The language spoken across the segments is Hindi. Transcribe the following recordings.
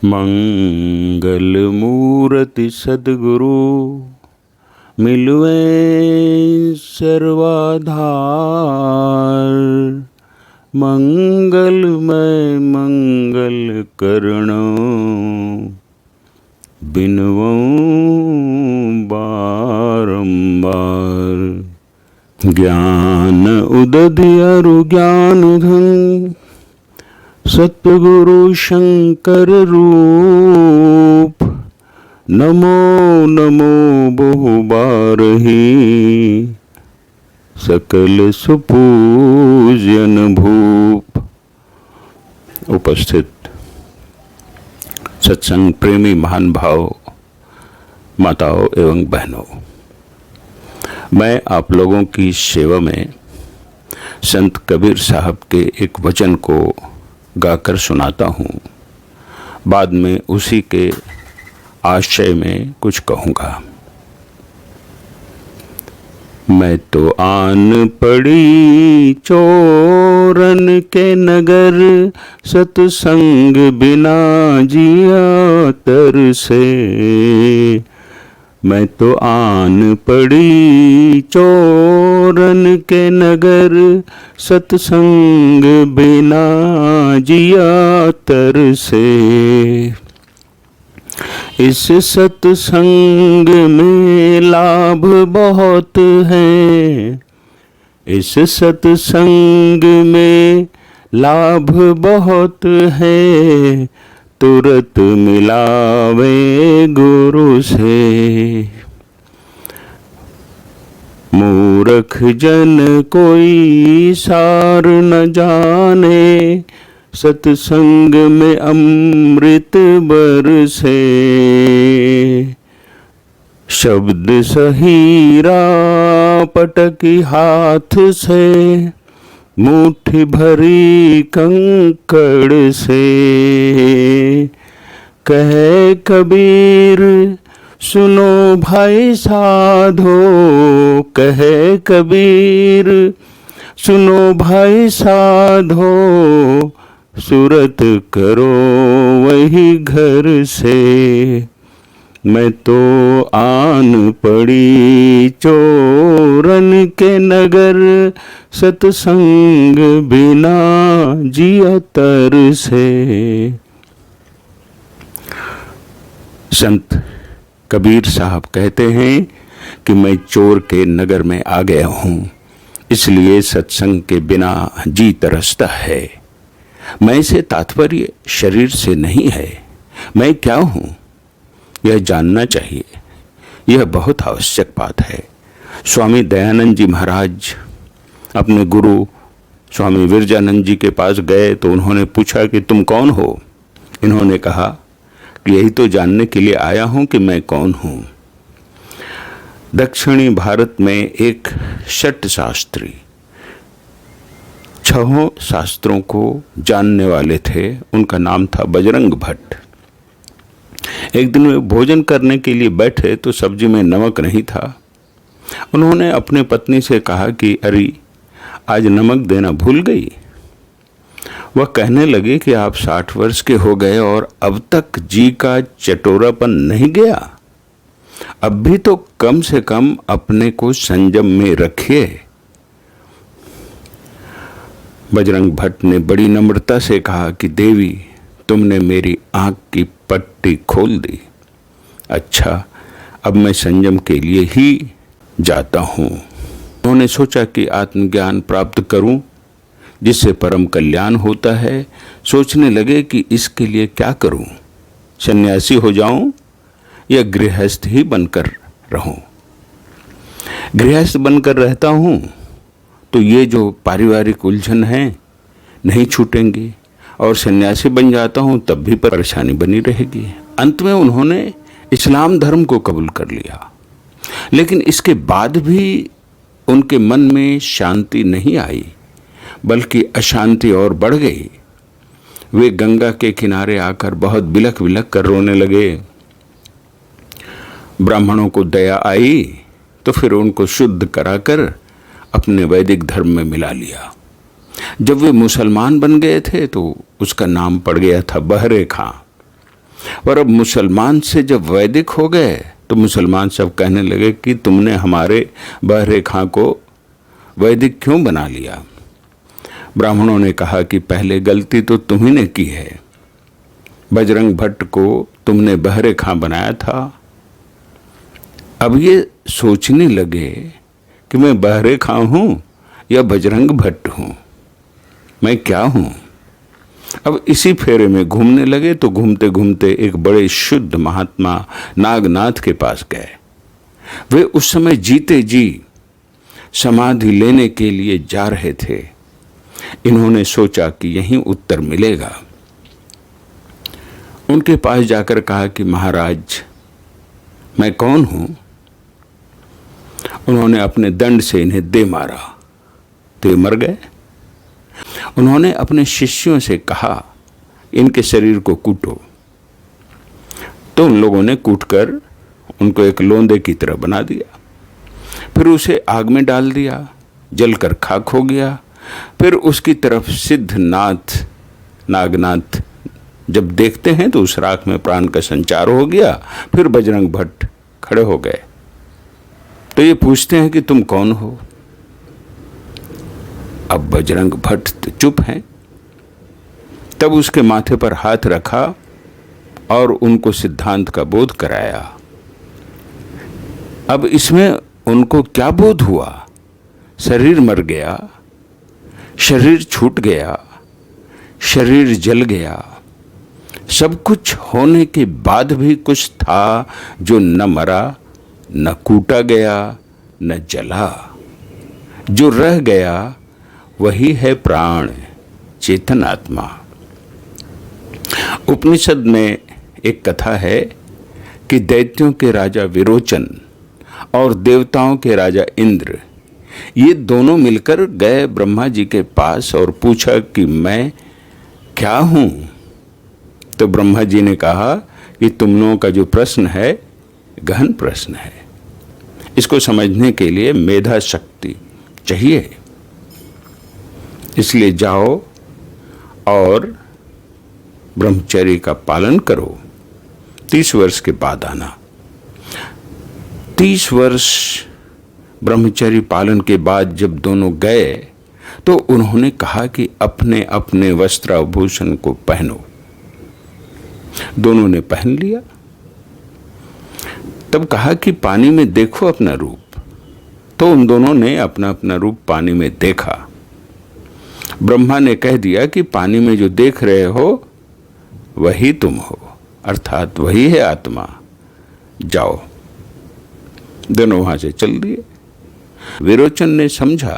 मंगल मूर्ति सद्गुरु मिलवे सर्वाधार। मंगलमय मंगल करणो बिनवो बारंबार। ज्ञान उदधि अरु ज्ञान धन सतगुरु शंकर रूप। नमो नमो बहुबारही सकल सुपूजन भूप। उपस्थित सत्संग प्रेमी महान भाव, माताओं एवं बहनों, मैं आप लोगों की सेवा में संत कबीर साहब के एक वचन को गाकर सुनाता हूँ। बाद में उसी के आशय में कुछ कहूँगा। मैं तो आन पड़ी चोरन के नगर, सत्संग बिना जिया तरसे। मैं तो आन पड़ी चोरन के नगर, सत्संग बिना जिया तरसे। इस सत्संग में लाभ बहुत है, इस सत्संग में लाभ बहुत है, तुरत मिलावे गुरु से। मूर्ख जन कोई सार न जाने, सत्संग में अमृत बरसे। शब्द सहीरा पटकी हाथ से, मुट्ठी भरी कंकड़ से। कहे कबीर सुनो भाई साधो, कहे कबीर सुनो भाई साधो, सूरत करो वही घर से। मैं तो आन पड़ी चोरन के नगर, सत्संग बिना जिया तरसे। संत कबीर साहब कहते हैं कि मैं चोर के नगर में आ गया हूँ, इसलिए सत्संग के बिना जी तरसता है। मैं से तात्पर्य शरीर से नहीं है। मैं क्या हूँ यह जानना चाहिए, यह बहुत आवश्यक बात है। स्वामी दयानंद जी महाराज अपने गुरु स्वामी विरजानंद जी के पास गए तो उन्होंने पूछा कि तुम कौन हो। इन्होंने कहा कि यही तो जानने के लिए आया हूँ कि मैं कौन हूँ। दक्षिणी भारत में एक षट शास्त्री छहों शास्त्रों को जानने वाले थे। उनका नाम था बजरंग भट्ट। एक दिन वे भोजन करने के लिए बैठे तो सब्जी में नमक नहीं था। उन्होंने अपने पत्नी से कहा कि अरे आज नमक देना भूल गई। वह कहने लगे कि आप 60 वर्ष के हो गए और अब तक जी का चटोरापन नहीं गया। अब भी तो कम से कम अपने को संयम में रखिए। बजरंग भट्ट ने बड़ी नम्रता से कहा कि देवी, तुमने मेरी आंख की पट्टी खोल दी। अच्छा, अब मैं संयम के लिए ही जाता हूँ। उन्होंने सोचा कि आत्मज्ञान प्राप्त करूं, जिससे परम कल्याण होता है। सोचने लगे कि इसके लिए क्या करूं, सन्यासी हो जाऊं या गृहस्थ ही बनकर रहूं। गृहस्थ बनकर रहता हूं तो ये जो पारिवारिक उलझन है नहीं छूटेंगी, और सन्यासी बन जाता हूं तब भी परेशानी बनी रहेगी। अंत में उन्होंने इस्लाम धर्म को कबूल कर लिया, लेकिन इसके बाद भी उनके मन में शांति नहीं आई, बल्कि अशांति और बढ़ गई। वे गंगा के किनारे आकर बहुत बिलख बिलख कर रोने लगे। ब्राह्मणों को दया आई तो फिर उनको शुद्ध कराकर अपने वैदिक धर्म में मिला लिया। जब वे मुसलमान बन गए थे तो उसका नाम पड़ गया था बहरे खां। पर अब मुसलमान से जब वैदिक हो गए तो मुसलमान सब कहने लगे कि तुमने हमारे बहरे खां को वैदिक क्यों बना लिया। ब्राह्मणों ने कहा कि पहले गलती तो तुम्ही ने की है, बजरंग भट्ट को तुमने बहरे खां बनाया था। अब ये सोचने लगे कि मैं बहरे खां हूं या बजरंग भट्ट हूं, मैं क्या हूं। अब इसी फेरे में घूमने लगे तो घूमते घूमते एक बड़े शुद्ध महात्मा नागनाथ के पास गए। वे उस समय जीते जी समाधि लेने के लिए जा रहे थे। इन्होंने सोचा कि यहीं उत्तर मिलेगा। उनके पास जाकर कहा कि महाराज मैं कौन हूं। उन्होंने अपने दंड से इन्हें दे मारा तो ये मर गए। उन्होंने अपने शिष्यों से कहा इनके शरीर को कूटो, तो उन लोगों ने कूटकर उनको एक लोंदे की तरह बना दिया। फिर उसे आग में डाल दिया, जलकर खाक हो गया। फिर उसकी तरफ सिद्धनाथ नागनाथ जब देखते हैं तो उस राख में प्राण का संचार हो गया। फिर बजरंग भट्ट खड़े हो गए तो ये पूछते हैं कि तुम कौन हो। अब बजरंग भट्ट तो चुप हैं। तब उसके माथे पर हाथ रखा और उनको सिद्धांत का बोध कराया। अब इसमें उनको क्या बोध हुआ। शरीर मर गया, शरीर छूट गया, शरीर जल गया, सब कुछ होने के बाद भी कुछ था जो न मरा, न कूटा गया, न जला। जो रह गया वही है प्राण, चेतन आत्मा। उपनिषद में एक कथा है कि दैत्यों के राजा विरोचन और देवताओं के राजा इंद्र, ये दोनों मिलकर गए ब्रह्मा जी के पास और पूछा कि मैं क्या हूं। तो ब्रह्मा जी ने कहा कि तुम लोगों का जो प्रश्न है गहन प्रश्न है, इसको समझने के लिए मेधा शक्ति चाहिए। इसलिए जाओ और ब्रह्मचर्य का पालन करो, 30 वर्ष के बाद आना। 30 वर्ष ब्रह्मचर्य पालन के बाद जब दोनों गए तो उन्होंने कहा कि अपने अपने वस्त्राभूषण को पहनो। दोनों ने पहन लिया। तब कहा कि पानी में देखो अपना रूप। तो उन दोनों ने अपना अपना रूप पानी में देखा। ब्रह्मा ने कह दिया कि पानी में जो देख रहे हो वही तुम हो, अर्थात वही है आत्मा, जाओ। दोनों वहां से चल दिए। विरोचन ने समझा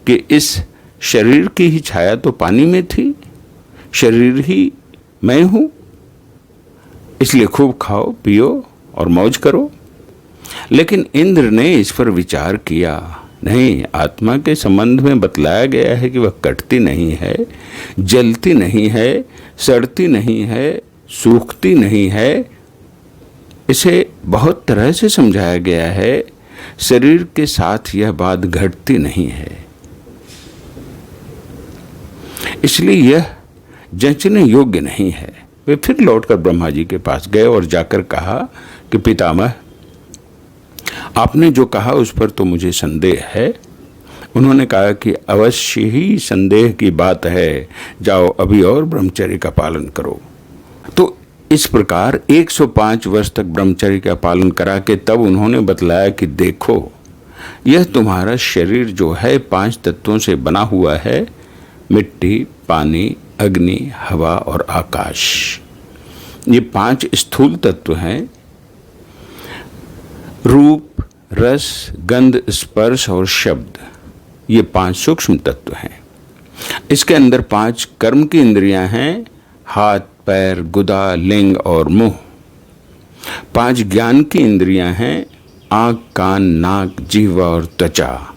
कि इस शरीर की ही छाया तो पानी में थी, शरीर ही मैं हूं, इसलिए खूब खाओ पियो और मौज करो। लेकिन इंद्र ने इस पर विचार किया, नहीं, आत्मा के संबंध में बतलाया गया है कि वह कटती नहीं है, जलती नहीं है, सड़ती नहीं है, सूखती नहीं है। इसे बहुत तरह से समझाया गया है। शरीर के साथ यह बात घटती नहीं है, इसलिए यह जंचने योग्य नहीं है। वे फिर लौटकर ब्रह्मा जी के पास गए और जाकर कहा कि पितामह, आपने जो कहा उस पर तो मुझे संदेह है। उन्होंने कहा कि अवश्य ही संदेह की बात है, जाओ अभी और ब्रह्मचर्य का पालन करो। तो इस प्रकार 105 वर्ष तक ब्रह्मचर्य का पालन करा के तब उन्होंने बतलाया कि देखो, यह तुम्हारा शरीर जो है 5 तत्वों से बना हुआ है, मिट्टी, पानी, अग्नि, हवा और आकाश। ये 5 स्थूल तत्व हैं। रूप, रस, गंध, स्पर्श और शब्द, ये 5 सूक्ष्म तत्व हैं। इसके अंदर 5 कर्म की इंद्रियां हैं, हाथ, पैर, गुदा, लिंग और मुंह। 5 ज्ञान की इंद्रियां हैं, आंख, कान, नाक, जिह्वा और त्वचा।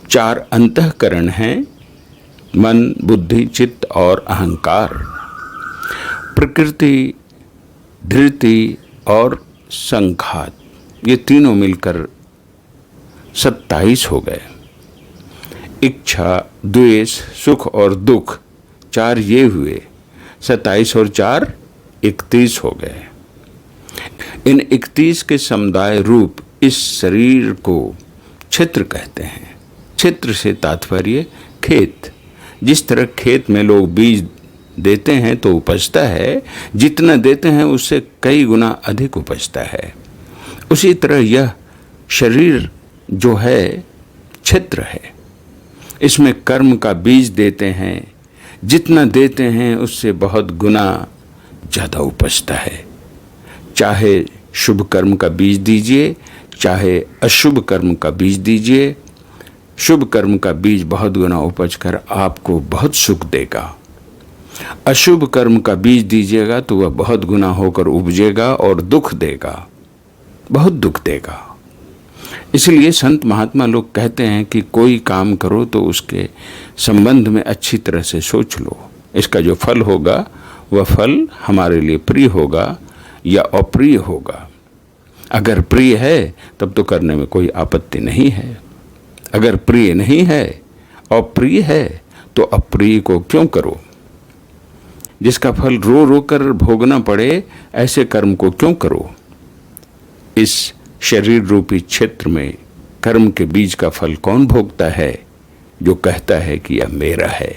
4 अंतःकरण हैं, मन, बुद्धि, चित्त और अहंकार। प्रकृति, धृति और संघात, ये तीनों मिलकर 27 हो गए। इच्छा, द्वेष, सुख और दुख, 4 ये हुए। 27 और 4 31 हो गए। इन 31 के समुदाय रूप इस शरीर को क्षेत्र कहते हैं। क्षेत्र से तात्पर्य खेत। जिस तरह खेत में लोग बीज देते हैं तो उपजता है, जितना देते हैं उससे कई गुना अधिक उपजता है। उसी तरह यह शरीर जो है क्षेत्र है। इसमें कर्म का बीज देते हैं, जितना देते हैं उससे बहुत गुना ज़्यादा उपजता है। चाहे शुभ कर्म का बीज दीजिए, चाहे अशुभ कर्म का बीज दीजिए, शुभ कर्म का बीज बहुत गुना उपज कर आपको बहुत सुख देगा। अशुभ कर्म का बीज दीजिएगा तो वह बहुत गुना होकर उपजेगा और दुख देगा, बहुत दुख देगा। इसलिए संत महात्मा लोग कहते हैं कि कोई काम करो तो उसके संबंध में अच्छी तरह से सोच लो। इसका जो फल होगा वह फल हमारे लिए प्रिय होगा या अप्रिय होगा। अगर प्रिय है तब तो करने में कोई आपत्ति नहीं है। अगर प्रिय नहीं है, अप्रिय है, तो अप्रिय को क्यों करो? जिसका फल रो रो कर भोगना पड़े, ऐसे कर्म को क्यों करो? इस शरीर रूपी क्षेत्र में कर्म के बीज का फल कौन भोगता है? जो कहता है कि यह मेरा है।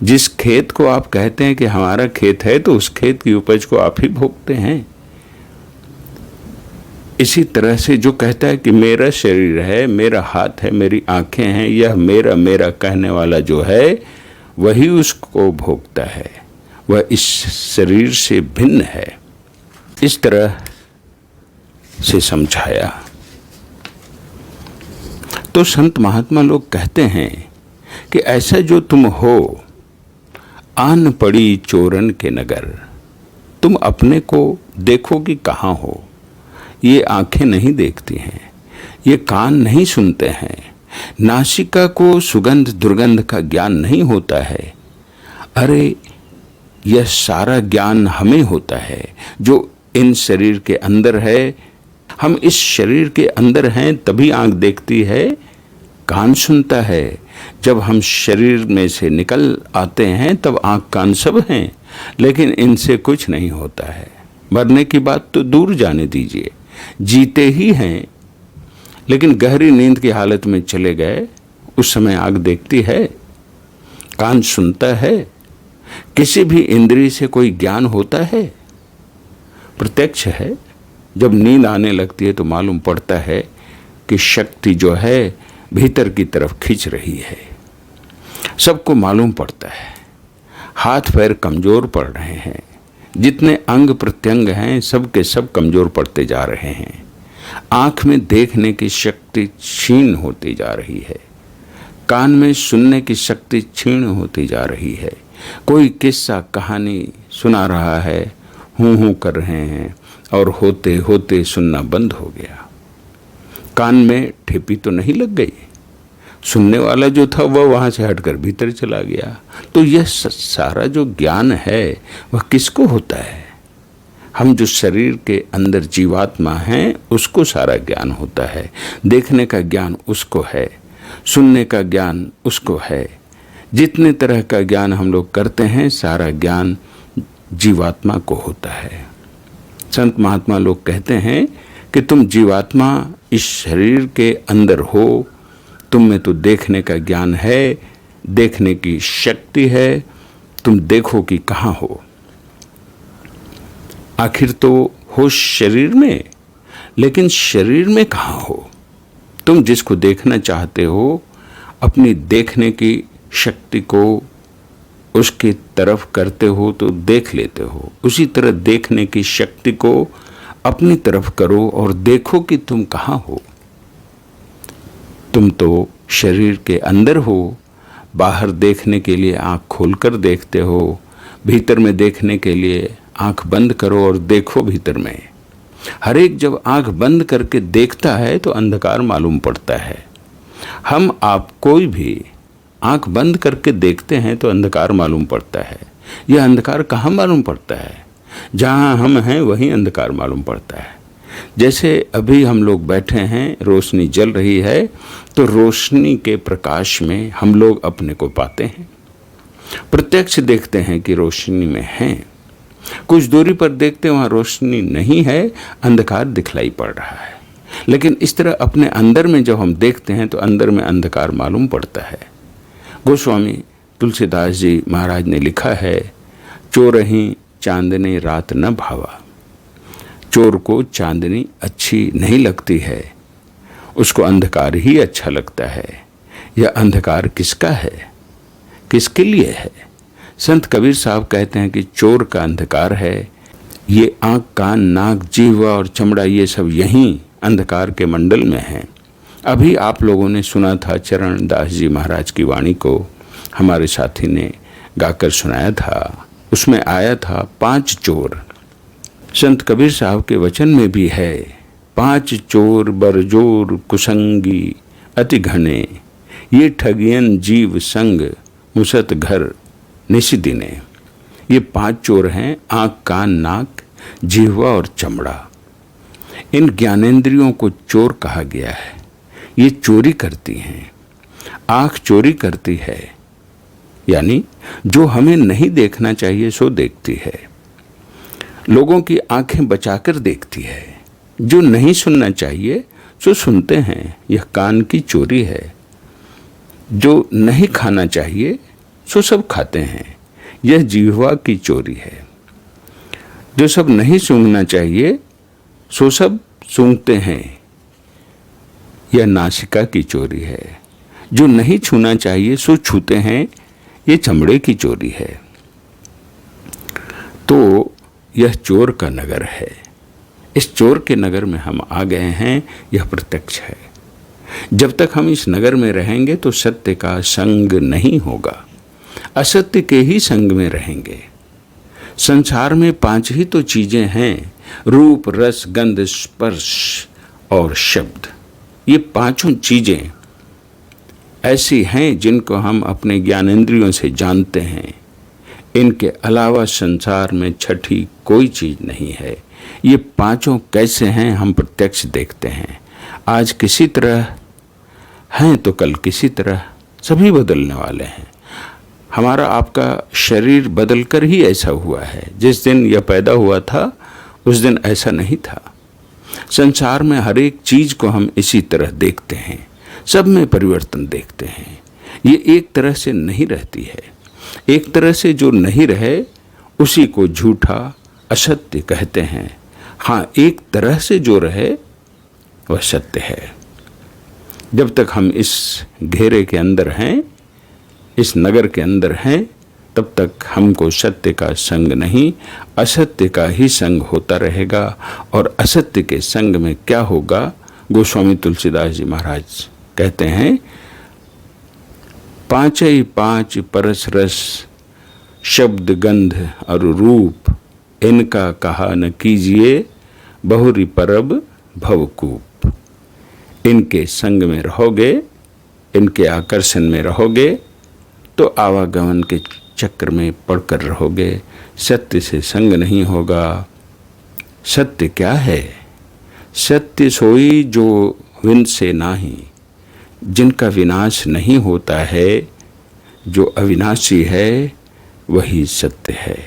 जिस खेत को आप कहते हैं कि हमारा खेत है, तो उस खेत की उपज को आप ही भोगते हैं। इसी तरह से जो कहता है कि मेरा शरीर है, मेरा हाथ है, मेरी आंखें हैं, यह मेरा मेरा कहने वाला जो है वही उसको भोगता है। वह इस शरीर से भिन्न है। इस तरह से समझाया तो संत महात्मा लोग कहते हैं कि ऐसा जो तुम हो, आन पड़ी चोरन के नगर, तुम अपने को देखो कि कहाँ हो। ये आंखें नहीं देखती हैं, ये कान नहीं सुनते हैं, नासिका को सुगंध दुर्गंध का ज्ञान नहीं होता है। अरे यह सारा ज्ञान हमें होता है जो इन शरीर के अंदर है। हम इस शरीर के अंदर हैं तभी आंख देखती है, कान सुनता है। जब हम शरीर में से निकल आते हैं तब आंख कान सब हैं, लेकिन इनसे कुछ नहीं होता है। मरने की बात तो दूर जाने दीजिए, जीते ही हैं, लेकिन गहरी नींद की हालत में चले गए, उस समय आंख देखती है, कान सुनता है, किसी भी इंद्रिय से कोई ज्ञान होता है? प्रत्यक्ष है। जब नींद आने लगती है तो मालूम पड़ता है कि शक्ति जो है भीतर की तरफ खींच रही है। सबको मालूम पड़ता है। हाथ पैर कमजोर पड़ रहे हैं, जितने अंग प्रत्यंग हैं सब के सब कमजोर पड़ते जा रहे हैं। आँख में देखने की शक्ति क्षीण होती जा रही है, कान में सुनने की शक्ति क्षीण होती जा रही है। कोई किस्सा कहानी सुना रहा है, हूँ कर रहे हैं और होते होते सुनना बंद हो गया। कान में ठेपी तो नहीं लग गई, सुनने वाला जो था वह वहाँ से हटकर भीतर चला गया। तो यह सारा जो ज्ञान है वह किसको होता है? हम जो शरीर के अंदर जीवात्मा हैं उसको सारा ज्ञान होता है। देखने का ज्ञान उसको है, सुनने का ज्ञान उसको है। जितने तरह का ज्ञान हम लोग करते हैं सारा ज्ञान जीवात्मा को होता है। संत महात्मा लोग कहते हैं कि तुम जीवात्मा इस शरीर के अंदर हो, तुम में तो देखने का ज्ञान है, देखने की शक्ति है, तुम देखो कि कहाँ हो। आखिर तो हो शरीर में, लेकिन शरीर में कहाँ हो? तुम जिसको देखना चाहते हो अपनी देखने की शक्ति को उसकी तरफ करते हो तो देख लेते हो। उसी तरह देखने की शक्ति को अपनी तरफ करो और देखो कि तुम कहाँ हो। तुम तो शरीर के अंदर हो, बाहर देखने के लिए आँख खोलकर देखते हो, भीतर में देखने के लिए आँख बंद करो और देखो भीतर में। हर एक जब आँख बंद करके देखता है तो अंधकार मालूम पड़ता है। हम आप कोई भी आँख बंद करके देखते हैं तो अंधकार मालूम पड़ता है। यह अंधकार कहाँ मालूम पड़ता है? जहाँ हम हैं वहीं अंधकार मालूम पड़ता है। जैसे अभी हम लोग बैठे हैं, रोशनी जल रही है, तो रोशनी के प्रकाश में हम लोग अपने को पाते हैं, प्रत्यक्ष देखते हैं कि रोशनी में हैं। कुछ दूरी पर देखते वहाँ रोशनी नहीं है, अंधकार दिखलाई पड़ रहा है। लेकिन इस तरह अपने अंदर में जब हम देखते हैं तो अंदर में अंधकार मालूम पड़ता है। गोस्वामी तुलसीदास जी महाराज ने लिखा है, चोरही चांदनी रात न भावा। चोर को चांदनी अच्छी नहीं लगती है, उसको अंधकार ही अच्छा लगता है। यह अंधकार किसका है, किसके लिए है? संत कबीर साहब कहते हैं कि चोर का अंधकार है ये आँख, कान, नाक, जीवा और चमड़ा, ये सब यहीं अंधकार के मंडल में हैं। अभी आप लोगों ने सुना था चरण दास जी महाराज की वाणी को, हमारे साथी ने गाकर सुनाया था। उसमें आया था 5 चोर। संत कबीर साहब के वचन में भी है, 5 चोर बरजोर कुसंगी अति घने, ये ठगियन जीव संग मुसत घर निशिदिने। ये 5 चोर हैं, आँख, कान, नाक, जिह्वा और चमड़ा। इन ज्ञानेंद्रियों को चोर कहा गया है। ये चोरी करती हैं। आँख चोरी करती है, यानी जो हमें नहीं देखना चाहिए सो देखती है। लोगों की आंखें बचाकर देखती है। जो नहीं सुनना चाहिए सो सुनते हैं, यह कान की चोरी है। जो नहीं खाना चाहिए सो सब खाते हैं, यह जिह्वा की चोरी है। जो सब नहीं सूंघना चाहिए सो सब सूंघते हैं, यह नासिका की चोरी है। जो नहीं छूना चाहिए सो छूते हैं, ये चमड़े की चोरी है। तो यह चोर का नगर है। इस चोर के नगर में हम आ गए हैं, यह प्रत्यक्ष है। जब तक हम इस नगर में रहेंगे तो सत्य का संग नहीं होगा, असत्य के ही संग में रहेंगे। संसार में 5 ही तो चीजें हैं, रूप, रस, गंध, स्पर्श और शब्द। ये 5 चीजें ऐसी हैं जिनको हम अपने ज्ञानेंद्रियों से जानते हैं। इनके अलावा संसार में छठी कोई चीज नहीं है। ये 5 कैसे हैं हम प्रत्यक्ष देखते हैं। आज किसी तरह हैं तो कल किसी तरह, सभी बदलने वाले हैं। हमारा आपका शरीर बदलकर ही ऐसा हुआ है। जिस दिन यह पैदा हुआ था उस दिन ऐसा नहीं था। संसार में हर एक चीज को हम इसी तरह देखते हैं, सब में परिवर्तन देखते हैं। ये एक तरह से नहीं रहती है। एक तरह से जो नहीं रहे उसी को झूठा, असत्य कहते हैं। हाँ, एक तरह से जो रहे वह सत्य है। जब तक हम इस घेरे के अंदर हैं, इस नगर के अंदर हैं, तब तक हमको सत्य का संग नहीं, असत्य का ही संग होता रहेगा। और असत्य के संग में क्या होगा, गोस्वामी तुलसीदास जी महाराज कहते हैं, 5 परस रस, शब्द, गंध और रूप, इनका कहा न कीजिए, बहुरी परब भवकूप। इनके संग में रहोगे, इनके आकर्षण में रहोगे तो आवागमन के चक्र में पड़कर रहोगे। सत्य से संग नहीं होगा। सत्य क्या है? सत्य सोई जो विन से नाही, जिनका विनाश नहीं होता है, जो अविनाशी है वही सत्य है।